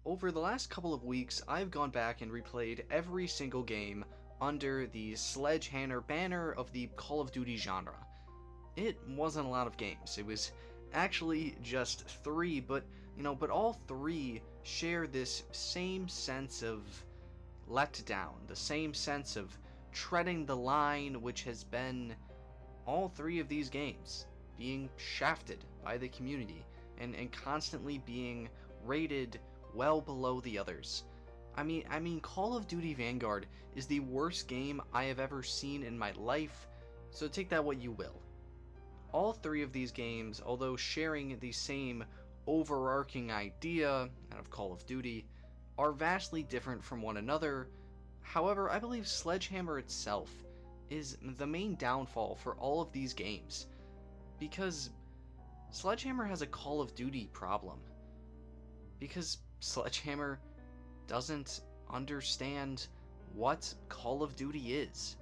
Over the last couple of weeks, I've gone back and replayed every single game under the Sledgehammer banner of the Call of Duty genre. It wasn't a lot of games. It was actually just 3, but all 3 share this same sense of letdown, the same sense of treading the line, which has been all 3 of these games being shafted by the community and constantly being rated well below the others. I mean, Call of Duty Vanguard is the worst game I have ever seen in my life, so take that what you will. All 3 of these games, although sharing the same overarching idea of Call of Duty, are vastly different from one another. However, I believe Sledgehammer itself is the main downfall for all of these games, because Sledgehammer has a Call of Duty problem. Because Sledgehammer doesn't understand what Call of Duty is.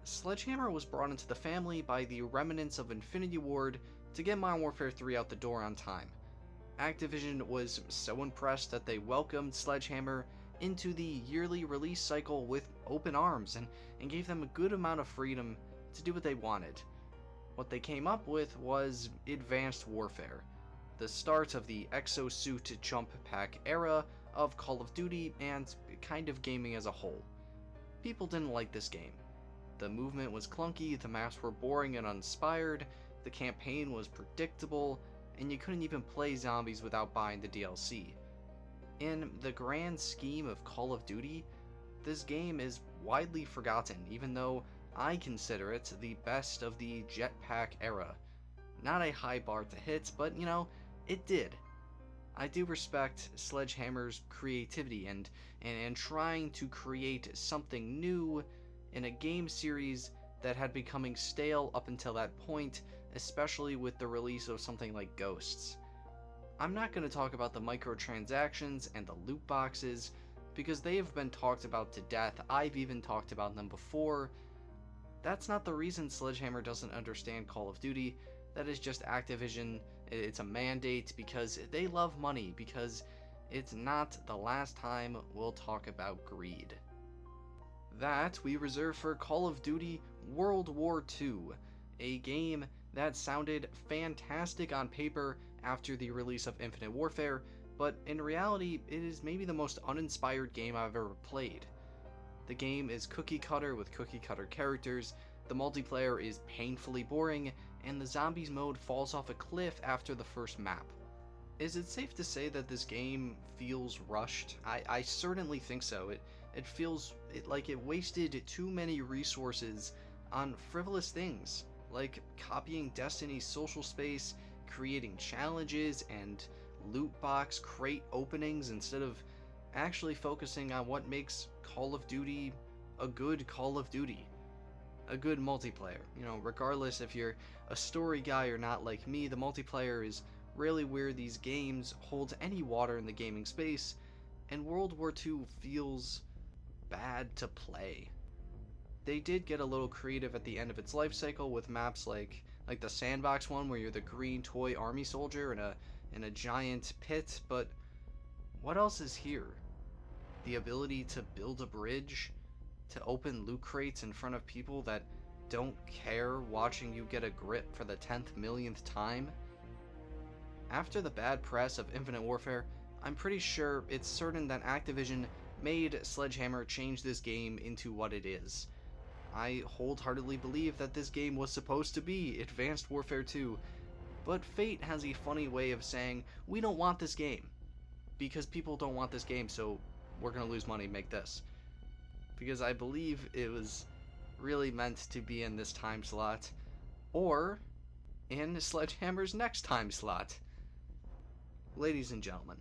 Sledgehammer was brought into the family by the remnants of Infinity Ward to get Modern Warfare 3 out the door on time. Activision was so impressed that they welcomed Sledgehammer into the yearly release cycle with open arms and gave them a good amount of freedom to do what they wanted. What they came up with was Advanced Warfare, the start of the exosuit jump pack era of Call of Duty and kind of gaming as a whole. People didn't like this game. The movement was clunky, the maps were boring and uninspired, the campaign was predictable, and you couldn't even play zombies without buying the DLC. In the grand scheme of Call of Duty, this game is widely forgotten, even though I consider it the best of the jetpack era. Not a high bar to hit, but it did. I do respect Sledgehammer's creativity and trying to create something new in a game series that had becoming stale up until that point, especially with the release of something like Ghosts. I'm not going to talk about the microtransactions and the loot boxes, because they have been talked about to death. I've even talked about them before. That's not the reason Sledgehammer doesn't understand Call of Duty. That is just Activision. It's a mandate because they love money, because it's not the last time we'll talk about greed. That we reserve for Call of Duty World War II, a game that sounded fantastic on paper after the release of Infinite Warfare, but in reality it is maybe the most uninspired game I've ever played. The game is cookie cutter with cookie cutter characters, the multiplayer is painfully boring, and the zombies mode falls off a cliff after the first map. Is it safe to say that this game feels rushed? I certainly think so. It feels like it wasted too many resources on frivolous things, like copying Destiny's social space, creating challenges, and loot box crate openings instead of actually focusing on what makes Call of Duty a good Call of Duty. A good multiplayer. Regardless if you're a story guy or not like me, the multiplayer is really where these games hold any water in the gaming space, and World War II feels bad to play. They did get a little creative at the end of its life cycle with maps like the sandbox one where you're the green toy army soldier in a giant pit, but what else is here? The ability to build a bridge, to open loot crates in front of people that don't care watching you get a grip for the 10th millionth time? After the bad press of Infinite Warfare, I'm pretty sure it's certain that Activision made Sledgehammer change this game into what it is. I wholeheartedly believe that this game was supposed to be Advanced Warfare 2, but Fate has a funny way of saying, we don't want this game, because people don't want this game, so we're gonna lose money, make this. Because I believe it was really meant to be in this time slot, or in Sledgehammer's next time slot. Ladies and gentlemen,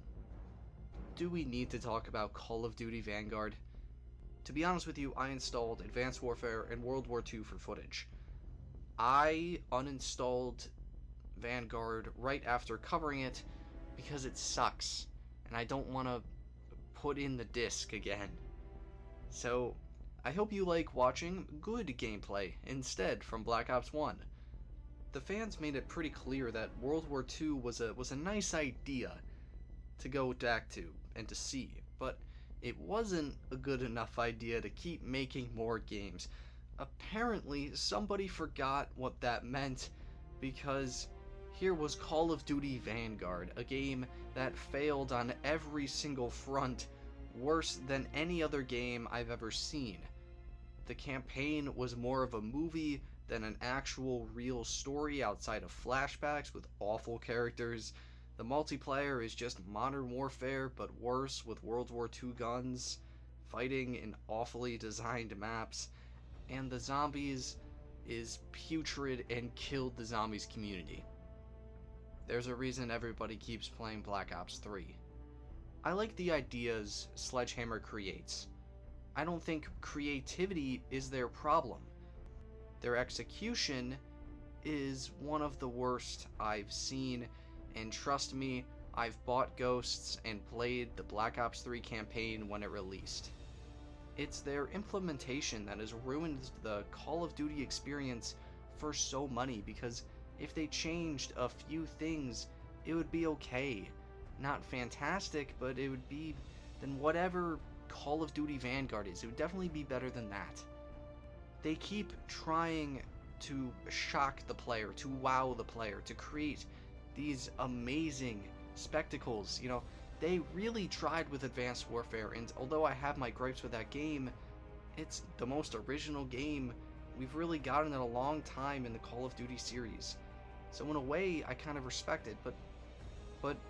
do we need to talk about Call of Duty Vanguard? To be honest with you, I installed Advanced Warfare and World War II for footage. I uninstalled Vanguard right after covering it because it sucks, and I don't want to put in the disc again. So, I hope you like watching good gameplay instead from Black Ops 1. The fans made it pretty clear that World War II was a nice idea, to go back to and to see, but it wasn't a good enough idea to keep making more games. Apparently, somebody forgot what that meant, because here was Call of Duty Vanguard, a game that failed on every single front, worse than any other game I've ever seen. The campaign was more of a movie than an actual real story outside of flashbacks with awful characters. The multiplayer is just Modern Warfare, but worse with World War II guns, fighting in awfully designed maps, and the zombies is putrid and killed the zombies community. There's a reason everybody keeps playing Black Ops 3. I like the ideas Sledgehammer creates. I don't think creativity is their problem. Their execution is one of the worst I've seen, and trust me, I've bought Ghosts and played the Black Ops 3 campaign when it released. It's their implementation that has ruined the Call of Duty experience for so many, because if they changed a few things, it would be okay. Not fantastic, but it would be than whatever Call of Duty Vanguard is. It would definitely be better than that. They keep trying to shock the player, to wow the player, to create these amazing spectacles. You know, they really tried with Advanced Warfare, and although I have my gripes with that game, it's the most original game we've really gotten in a long time in the Call of Duty series. So in a way, I kind of respect it, but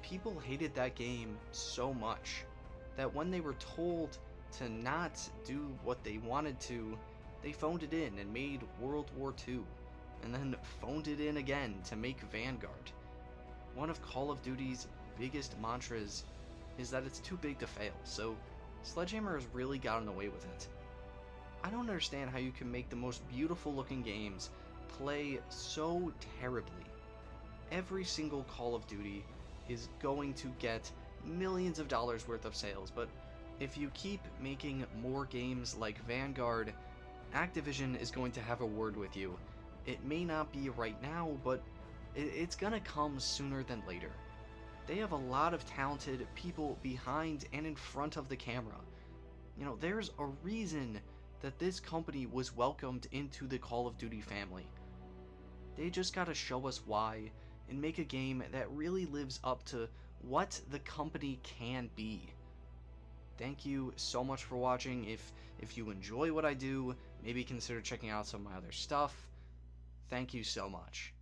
people hated that game so much that when they were told to not do what they wanted to, they phoned it in and made World War II, and then phoned it in again to make Vanguard. One of Call of Duty's biggest mantras is that it's too big to fail, so Sledgehammer has really gotten away with it. I don't understand how you can make the most beautiful looking games play so terribly. Every single Call of Duty is going to get millions of dollars worth of sales, but if you keep making more games like Vanguard, Activision is going to have a word with you. It may not be right now, but it's gonna come sooner than later. They have a lot of talented people behind and in front of the camera. You know, there's a reason that this company was welcomed into the Call of Duty family. They just gotta show us why and make a game that really lives up to what the company can be. Thank you so much for watching. If you enjoy what I do, maybe consider checking out some of my other stuff. Thank you so much.